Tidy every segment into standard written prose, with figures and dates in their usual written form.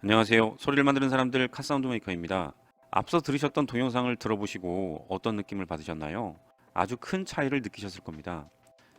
안녕하세요. 소리를 만드는 사람들 카사운드 메이커입니다. 앞서 들으셨던 동영상을 들어보시고 어떤 느낌을 받으셨나요? 아주 큰 차이를 느끼셨을 겁니다.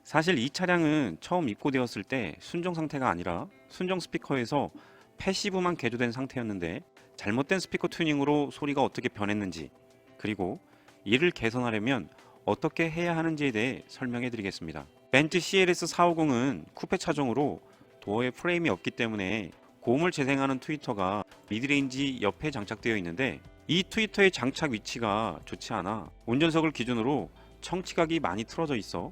사실 이 차량은 처음 입고되었을 때 순정 상태가 아니라 순정 스피커에서 패시브만 개조된 상태였는데 잘못된 스피커 튜닝으로 소리가 어떻게 변했는지, 그리고 이를 개선하려면 어떻게 해야 하는지에 대해 설명해 드리겠습니다. 벤츠 CLS 450은 쿠페 차종으로 도어에 프레임이 없기 때문에 고음을 재생하는 트위터가 미드레인지 옆에 장착되어 있는데, 이 트위터의 장착 위치가 좋지 않아 운전석을 기준으로 청취각이 많이 틀어져 있어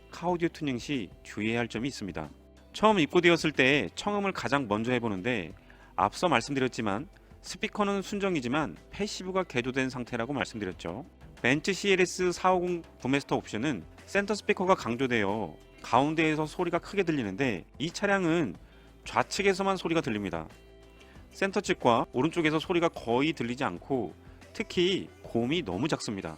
카오디오 튜닝 시 주의해야 할 점이 있습니다. 처음 입고되었을 때 청음을 가장 먼저 해보는데, 앞서 말씀드렸지만 스피커는 순정이지만 패시브가 개조된 상태라고 말씀드렸죠. 벤츠 CLS 450 부메스터 옵션은 센터 스피커가 강조되어 가운데에서 소리가 크게 들리는데, 이 차량은 좌측에서만 소리가 들립니다. 센터 측과 오른쪽에서 소리가 거의 들리지 않고 특히 고음이 너무 작습니다.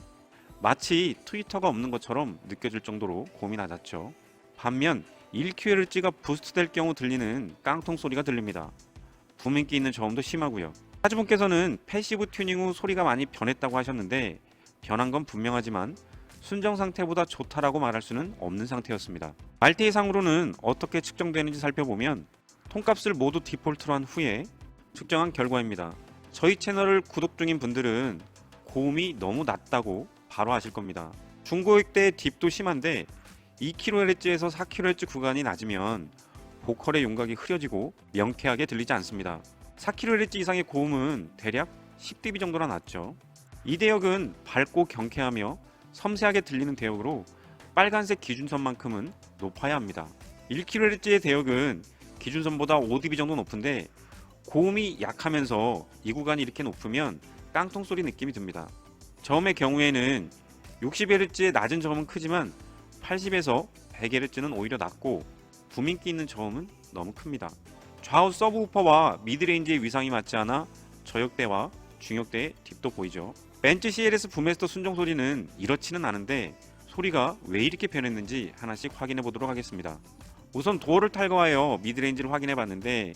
마치 트위터가 없는 것처럼 느껴질 정도로 고음이 낮았죠. 반면 1kHz가 부스트될 경우 들리는 깡통 소리가 들립니다. 부민기 있는 저음도 심하고요. 차주분께서는 패시브 튜닝 후 소리가 많이 변했다고 하셨는데, 변한 건 분명하지만 순정 상태보다 좋다라고 말할 수는 없는 상태였습니다. 말테이상으로는 어떻게 측정되는지 살펴보면 통값을 모두 디폴트로 한 후에 측정한 결과입니다. 저희 채널을 구독 중인 분들은 고음이 너무 낮다고 바로 아실 겁니다. 중고액대 딥도 심한데 2kHz에서 4kHz 구간이 낮으면 보컬의 윤곽이 흐려지고 명쾌하게 들리지 않습니다. 4kHz 이상의 고음은 대략 10dB 정도나 낮죠. 이 대역은 밝고 경쾌하며 섬세하게 들리는 대역으로 빨간색 기준선만큼은 높아야 합니다. 1kHz의 대역은 기준선보다 5dB 정도 높은데, 고음이 약하면서 이 구간이 이렇게 높으면 깡통 소리 느낌이 듭니다. 저음의 경우에는 60Hz의 낮은 저음은 크지만 80에서 100Hz는 오히려 낮고 부민기 있는 저음은 너무 큽니다. 좌우 서브우퍼와 미드레인지의 위상이 맞지 않아 저역대와 중역대의 딥도 보이죠. 벤츠 CLS 부메스터 순정 소리는 이렇지는 않은데 소리가 왜 이렇게 변했는지 하나씩 확인해 보도록 하겠습니다. 우선 도어를 탈거하여 미드레인지를 확인해 봤는데,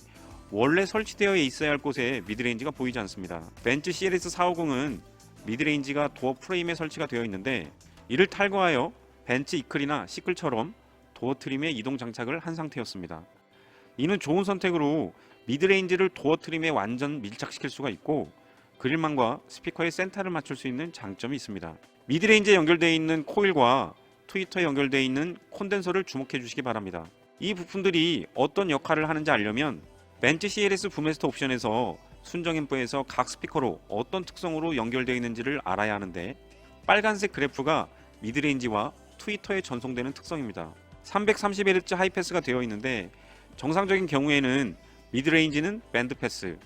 원래 설치되어 있어야 할 곳에 미드레인지가 보이지 않습니다. 벤츠 CLS 450은 미드레인지가 도어 프레임에 설치가 되어 있는데, 이를 탈거하여 벤츠 이클이나 시클처럼 도어 트림에 이동 장착을 한 상태였습니다. 이는 좋은 선택으로 미드레인지를 도어 트림에 완전 밀착시킬 수가 있고, 그릴망과 스피커의 센터를 맞출 수 있는 장점이 있습니다. 미드레인지에 연결되어 있는 코일과 트위터에 연결되어 있는 콘덴서를 주목해 주시기 바랍니다. 이 부품들이 어떤 역할을 하는지 알려면 벤츠 CLS 부메스터 옵션에서 순정 앰프에서 각 스피커로 어떤 특성으로 연결되어 있는지를 알아야 하는데, 빨간색 그래프가 미드레인지와 트위터에 전송되는 특성입니다. 330Hz 하이패스가 되어 있는데, 정상적인 경우에는 미드레인지는 밴드패스,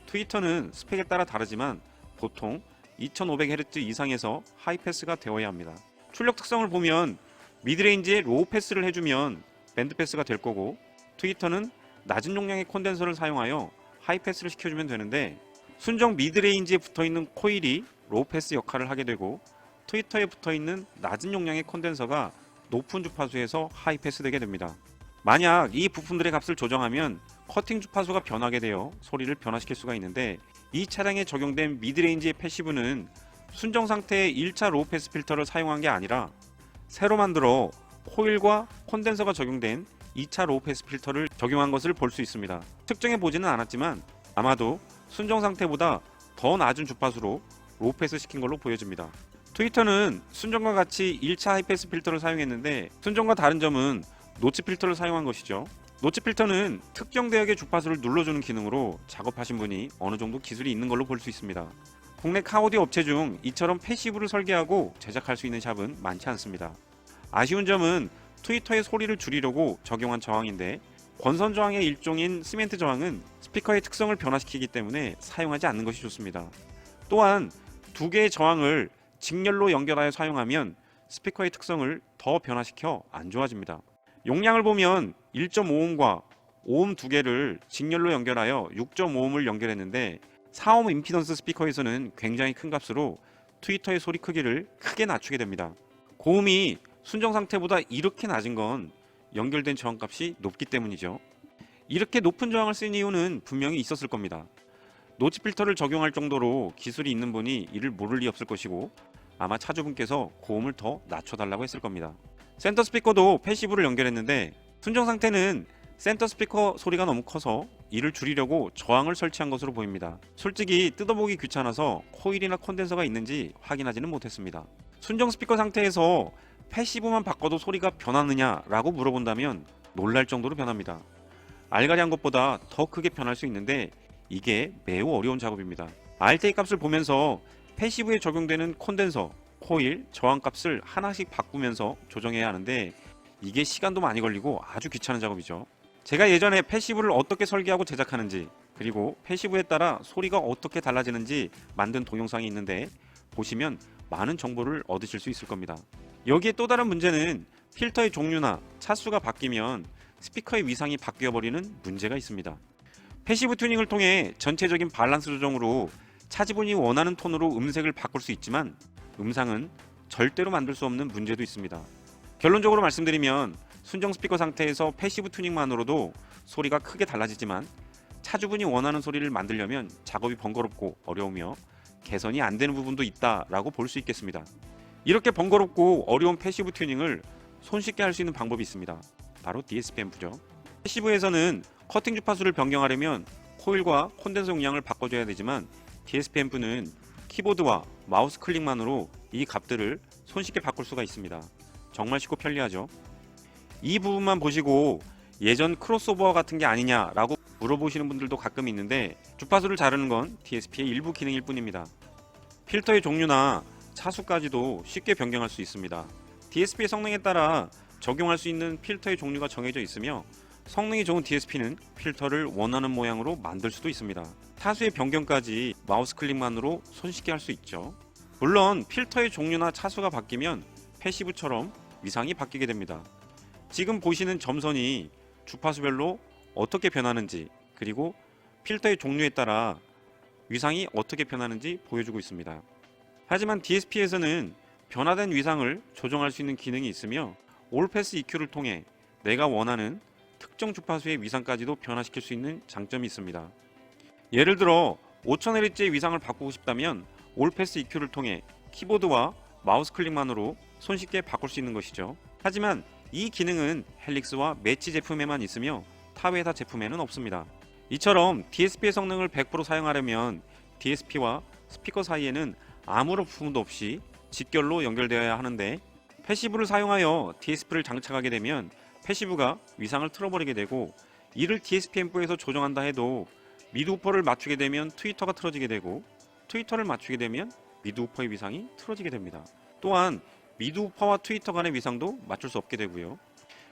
트위터는 스펙에 따라 다르지만 보통 2500Hz 이상에서 하이패스가 되어야 합니다. 출력 특성을 보면 미드레인지에 로우 패스를 해주면 밴드패스가 될 거고, 트위터는 낮은 용량의 콘덴서를 사용하여 하이패스를 시켜주면 되는데, 순정 미드레인지에 붙어있는 코일이 로우 패스 역할을 하게 되고, 트위터에 붙어있는 낮은 용량의 콘덴서가 높은 주파수에서 하이패스 되게 됩니다. 만약 이 부품들의 값을 조정하면 커팅 주파수가 변하게 되어 소리를 변화시킬 수가 있는데, 이 차량에 적용된 미드레인지의 패시브는 순정 상태의 1차 로우 패스 필터를 사용한 게 아니라 새로 만들어 코일과 콘덴서가 적용된 2차 로우 패스 필터를 적용한 것을 볼 수 있습니다. 측정해 보지는 않았지만 아마도 순정 상태보다 더 낮은 주파수로 로우 패스 시킨 걸로 보여집니다. 트위터는 순정과 같이 1차 하이패스 필터를 사용했는데, 순정과 다른 점은 노치 필터를 사용한 것이죠. 노치 필터는 특정 대역의 주파수를 눌러주는 기능으로 작업하신 분이 어느 정도 기술이 있는 걸로 볼 수 있습니다. 국내 카오디오 업체 중 이처럼 패시브를 설계하고 제작할 수 있는 샵은 많지 않습니다. 아쉬운 점은 트위터의 소리를 줄이려고 적용한 저항인데, 권선 저항의 일종인 시멘트 저항은 스피커의 특성을 변화시키기 때문에 사용하지 않는 것이 좋습니다. 또한 두 개의 저항을 직렬로 연결하여 사용하면 스피커의 특성을 더 변화시켜 안 좋아집니다. 용량을 보면 1.5ohm과 5ohm 두 개를 직렬로 연결하여 6.5ohm을 연결했는데, 4ohm 임피던스 스피커에서는 굉장히 큰 값으로 트위터의 소리 크기를 크게 낮추게 됩니다. 고음이 순정 상태보다 이렇게 낮은 건 연결된 저항값이 높기 때문이죠. 이렇게 높은 저항을 쓴 이유는 분명히 있었을 겁니다. 노치 필터를 적용할 정도로 기술이 있는 분이 이를 모를 리 없을 것이고 아마 차주분께서 고음을 더 낮춰달라고 했을 겁니다. 센터 스피커도 패시브를 연결했는데 순정 상태는 센터 스피커 소리가 너무 커서 이를 줄이려고 저항을 설치한 것으로 보입니다. 솔직히 뜯어보기 귀찮아서 코일이나 콘덴서가 있는지 확인하지는 못했습니다. 순정 스피커 상태에서 패시브만 바꿔도 소리가 변하느냐 라고 물어본다면 놀랄 정도로 변합니다. 알가리한 것보다 더 크게 변할 수 있는데 이게 매우 어려운 작업입니다. RTA 값을 보면서 패시브에 적용되는 콘덴서, 코일, 저항 값을 하나씩 바꾸면서 조정해야 하는데 이게 시간도 많이 걸리고 아주 귀찮은 작업이죠. 제가 예전에 패시브를 어떻게 설계하고 제작하는지 그리고 패시브에 따라 소리가 어떻게 달라지는지 만든 동영상이 있는데 보시면 많은 정보를 얻으실 수 있을 겁니다. 여기에 또 다른 문제는 필터의 종류나 차수가 바뀌면 스피커의 위상이 바뀌어버리는 문제가 있습니다. 패시브 튜닝을 통해 전체적인 밸런스 조정으로 차주분이 원하는 톤으로 음색을 바꿀 수 있지만 음상은 절대로 만들 수 없는 문제도 있습니다. 결론적으로 말씀드리면 순정 스피커 상태에서 패시브 튜닝만으로도 소리가 크게 달라지지만 차주분이 원하는 소리를 만들려면 작업이 번거롭고 어려우며 개선이 안 되는 부분도 있다라고 볼 수 있겠습니다. 이렇게 번거롭고 어려운 패시브 튜닝을 손쉽게 할 수 있는 방법이 있습니다. 바로 DSP 앰프죠. 패시브에서는 커팅 주파수를 변경하려면 코일과 콘덴서 용량을 바꿔줘야 되지만 DSP 앰프는 키보드와 마우스 클릭만으로 이 값들을 손쉽게 바꿀 수가 있습니다. 정말 쉽고 편리하죠. 이 부분만 보시고 예전 크로스오버와 같은 게 아니냐라고 물어보시는 분들도 가끔 있는데 주파수를 자르는 건 DSP의 일부 기능일 뿐입니다. 필터의 종류나 차수까지도 쉽게 변경할 수 있습니다. DSP의 성능에 따라 적용할 수 있는 필터의 종류가 정해져 있으며 성능이 좋은 DSP는 필터를 원하는 모양으로 만들 수도 있습니다. 타수의 변경까지 마우스 클릭만으로 손쉽게 할 수 있죠. 물론 필터의 종류나 차수가 바뀌면 패시브처럼 위상이 바뀌게 됩니다. 지금 보시는 점선이 주파수별로 어떻게 변하는지 그리고 필터의 종류에 따라 위상이 어떻게 변하는지 보여주고 있습니다. 하지만 DSP에서는 변화된 위상을 조정할 수 있는 기능이 있으며 올패스 EQ를 통해 내가 원하는 특정 주파수의 위상까지도 변화시킬 수 있는 장점이 있습니다. 예를 들어 5000Hz의 위상을 바꾸고 싶다면 올패스 EQ를 통해 키보드와 마우스 클릭만으로 손쉽게 바꿀 수 있는 것이죠. 하지만 이 기능은 헬릭스와 매치 제품에만 있으며 타 회사 제품에는 없습니다. 이처럼 DSP의 성능을 100% 사용하려면 DSP와 스피커 사이에는 아무런 부품도 없이 직결로 연결되어야 하는데 패시브를 사용하여 DSP를 장착하게 되면 패시브가 위상을 틀어버리게 되고 이를 DSP 앰프에서 조정한다 해도 미드우퍼를 맞추게 되면 트위터가 틀어지게 되고 트위터를 맞추게 되면 미드우퍼의 위상이 틀어지게 됩니다. 또한 미드우퍼와 트위터 간의 위상도 맞출 수 없게 되고요.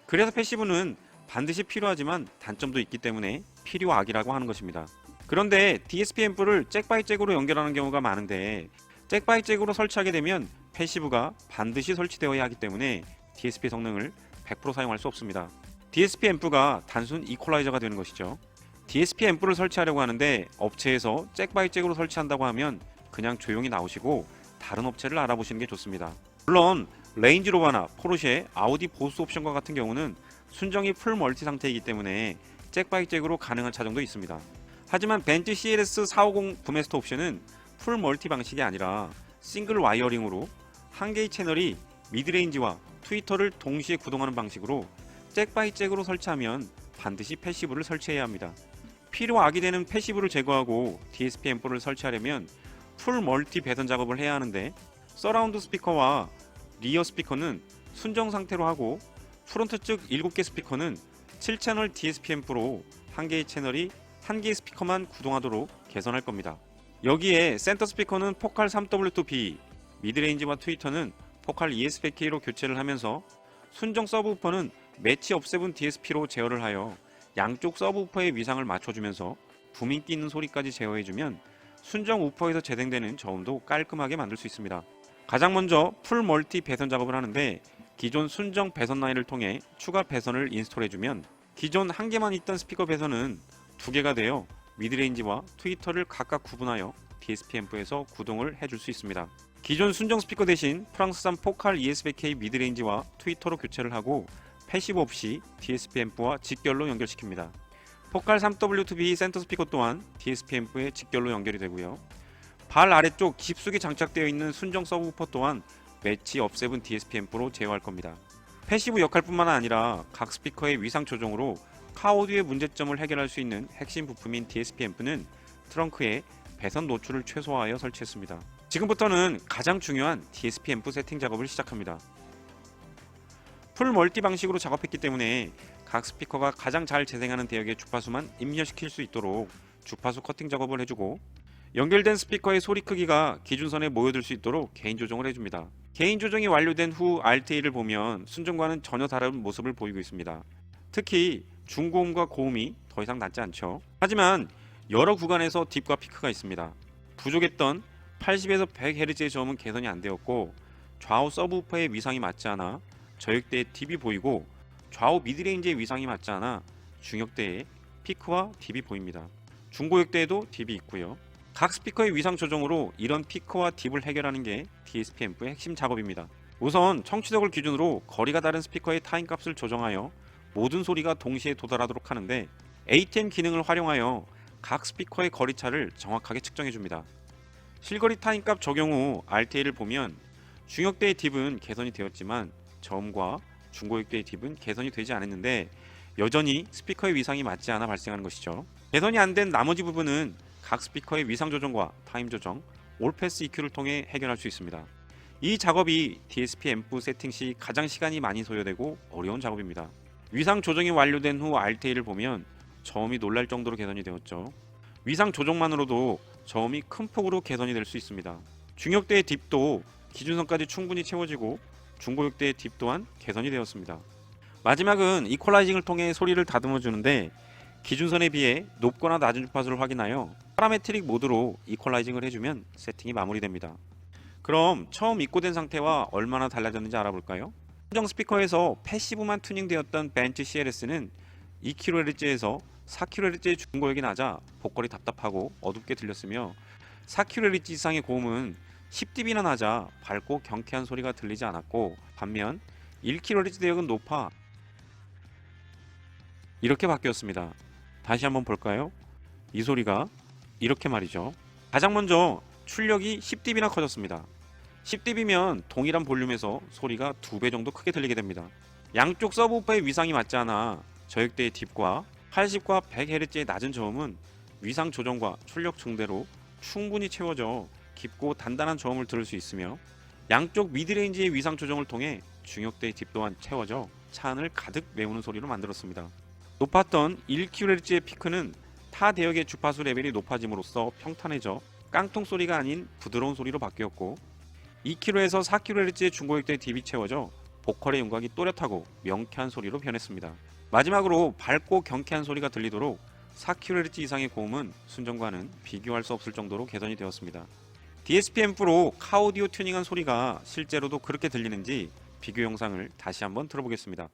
그래서 패시브는 반드시 필요하지만 단점도 있기 때문에 필요악이라고 하는 것입니다. 그런데 DSP 앰프를 잭 바이 잭으로 연결하는 경우가 많은데 잭 바이 잭으로 설치하게 되면 패시브가 반드시 설치되어야 하기 때문에 DSP 성능을 100% 사용할 수 없습니다. DSP 앰프가 단순 이퀄라이저가 되는 것이죠. DSP 앰프를 설치하려고 하는데 업체에서 잭 바이 잭으로 설치한다고 하면 그냥 조용히 나오시고 다른 업체를 알아보시는 게 좋습니다. 물론 레인지로버나 포르쉐, 아우디 보스 옵션과 같은 경우는 순정이 풀 멀티 상태이기 때문에 잭 바이 잭으로 가능한 차종도 있습니다. 하지만 벤츠 CLS 450 부메스터 옵션은 풀 멀티 방식이 아니라 싱글 와이어링으로 한 개의 채널이 미드레인지와 트위터를 동시에 구동하는 방식으로 잭 바이 잭으로 설치하면 반드시 패시브를 설치해야 합니다. 필요악이 되는 패시브를 제거하고 DSP 앰프를 설치하려면 풀 멀티 배선 작업을 해야 하는데 서라운드 스피커와 리어 스피커는 순정 상태로 하고 프론트 측 7개 스피커는 7채널 DSP 앰프로 한 개의 채널이 한 개의 스피커만 구동하도록 개선할 겁니다. 여기에 센터 스피커는 포칼 3W2B, 미드레인지와 트위터는 포칼 ES100K로 교체를 하면서 순정 서브우퍼는 매치 업세븐 DSP로 제어를 하여 양쪽 서브우퍼의 위상을 맞춰주면서 부민기 있는 소리까지 제어해주면 순정 우퍼에서 재생되는 저음도 깔끔하게 만들 수 있습니다. 가장 먼저 풀 멀티 배선 작업을 하는데 기존 순정 배선 라인을 통해 추가 배선을 인스톨해주면 기존 한 개만 있던 스피커 배선은 두 개가 되어 미드레인지와 트위터를 각각 구분하여 DSP 앰프에서 구동을 해줄 수 있습니다. 기존 순정 스피커 대신 프랑스산 포칼 ES100K 미드레인지와 트위터로 교체를 하고 패시브 없이 DSP 앰프와 직결로 연결시킵니다. 포칼 3W2B 센터 스피커 또한 DSP 앰프에 직결로 연결이 되고요. 발 아래쪽 깊숙이 장착되어 있는 순정 서브우퍼 또한 매치 업7 DSP 앰프로 제어할 겁니다. 패시브 역할뿐만 아니라 각 스피커의 위상 조정으로 카오디오의 문제점을 해결할 수 있는 핵심 부품인 DSP 앰프는 트렁크에 배선 노출을 최소화하여 설치했습니다. 지금부터는 가장 중요한 DSP 앰프 세팅 작업을 시작합니다. 풀 멀티 방식으로 작업했기 때문에 각 스피커가 가장 잘 재생하는 대역의 주파수만 입력시킬 수 있도록 주파수 커팅 작업을 해주고, 연결된 스피커의 소리 크기가 기준선에 모여들 수 있도록 개인 조정을 해줍니다. 개인 조정이 완료된 후 RTA를 보면 순전과는 전혀 다른 모습을 보이고 있습니다. 특히 중고음과 고음이 더 이상 낮지 않죠. 하지만 여러 구간에서 딥과 피크가 있습니다. 부족했던 80에서 100Hz의 저음은 개선이 안 되었고, 좌우 서브우퍼의 위상이 맞지 않아 저역대의 딥이 보이고, 좌우 미드레인지의 위상이 맞지 않아 중역대의 피크와 딥이 보입니다. 중고역대에도 딥이 있고요. 각 스피커의 위상 조정으로 이런 피크와 딥을 해결하는 게 DSP 앰프의 핵심 작업입니다. 우선 청취덕을 기준으로 거리가 다른 스피커의 타임 값을 조정하여 모든 소리가 동시에 도달하도록 하는데, ATM 기능을 활용하여 각 스피커의 거리차를 정확하게 측정해 줍니다. 실거리 타임 값 적용 후 RTA를 보면 중역대의 딥은 개선이 되었지만 저음과 중고역대의 딥은 개선이 되지 않았는데, 여전히 스피커의 위상이 맞지 않아 발생하는 것이죠. 개선이 안 된 나머지 부분은 각 스피커의 위상 조정과 타임 조정, 올패스 EQ를 통해 해결할 수 있습니다. 이 작업이 DSP 앰프 세팅 시 가장 시간이 많이 소요되고 어려운 작업입니다. 위상 조정이 완료된 후 RTA를 보면 저음이 놀랄 정도로 개선이 되었죠. 위상 조정만으로도 저음이 큰 폭으로 개선이 될 수 있습니다. 중역대의 딥도 기준선까지 충분히 채워지고, 중고역대의 딥 또한 개선이 되었습니다. 마지막은 이퀄라이징을 통해 소리를 다듬어 주는데, 기준선에 비해 높거나 낮은 주파수를 확인하여 파라메트릭 모드로 이퀄라이징을 해주면 세팅이 마무리됩니다. 그럼 처음 입고된 상태와 얼마나 달라졌는지 알아볼까요? 순정 스피커에서 패시브만 튜닝되었던 벤츠 CLS는 2kHz에서 4kHz의 중고역이 낮아 보컬이 답답하고 어둡게 들렸으며, 4kHz 이상의 고음은 10dB나 낮아 밝고 경쾌한 소리가 들리지 않았고, 반면 1kHz 대역은 높아 이렇게 바뀌었습니다. 다시 한번 볼까요? 이 소리가 이렇게 말이죠. 가장 먼저 출력이 10dB나 커졌습니다. 10dB면 동일한 볼륨에서 소리가 2배 정도 크게 들리게 됩니다. 양쪽 서브우퍼의 위상이 맞지 않아 저역대의 딥과 80과 100Hz의 낮은 저음은 위상 조정과 출력 증대로 충분히 채워져 깊고 단단한 저음을 들을 수 있으며, 양쪽 미드레인지의 위상 조정을 통해 중역대의 딥 또한 채워져 차 안을 가득 메우는 소리로 만들었습니다. 높았던 1kHz의 피크는 타 대역의 주파수 레벨이 높아짐으로써 평탄해져 깡통 소리가 아닌 부드러운 소리로 바뀌었고, 2kHz에서 4kHz의 중고역대의 딥이 채워져 보컬의 윤곽이 또렷하고 명쾌한 소리로 변했습니다. 마지막으로 밝고 경쾌한 소리가 들리도록 4kHz 이상의 고음은 순정과는 비교할 수 없을 정도로 개선이 되었습니다. DSP 앰프로 카오디오 튜닝한 소리가 실제로도 그렇게 들리는지 비교 영상을 다시 한번 들어보겠습니다.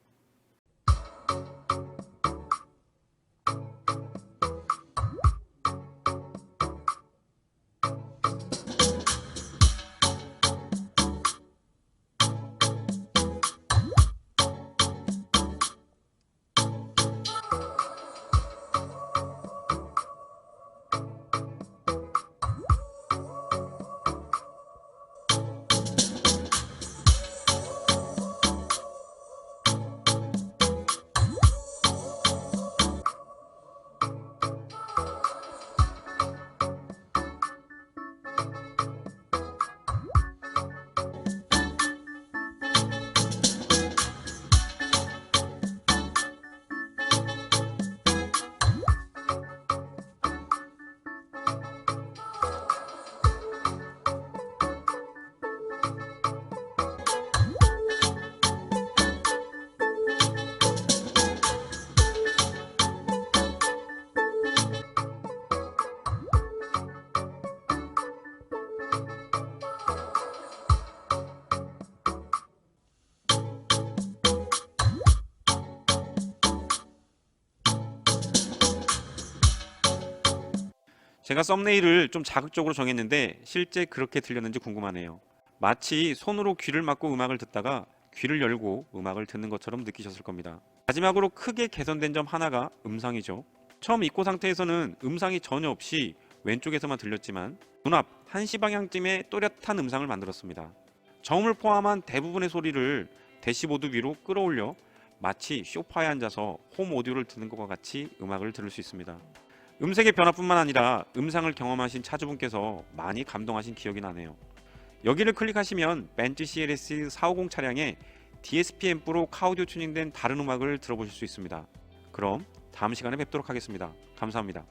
제가 썸네일을 좀 자극적으로 정했는데 실제 그렇게 들렸는지 궁금하네요. 마치 손으로 귀를 막고 음악을 듣다가 귀를 열고 음악을 듣는 것처럼 느끼셨을 겁니다. 마지막으로 크게 개선된 점 하나가 음성이죠. 처음 입고 상태에서는 음상이 전혀 없이 왼쪽에서만 들렸지만 눈앞 1시 방향쯤에 또렷한 음상을 만들었습니다. 저음을 포함한 대부분의 소리를 대시보드 위로 끌어올려 마치 소파에 앉아서 홈 오디오를 듣는 것과 같이 음악을 들을 수 있습니다. 음색의 변화뿐만 아니라 음상을 경험하신 차주분께서 많이 감동하신 기억이 나네요. 여기를 클릭하시면 벤츠 CLS 450 차량에 DSP 앰프로 카오디오 튜닝된 다른 음악을 들어보실 수 있습니다. 그럼 다음 시간에 뵙도록 하겠습니다. 감사합니다.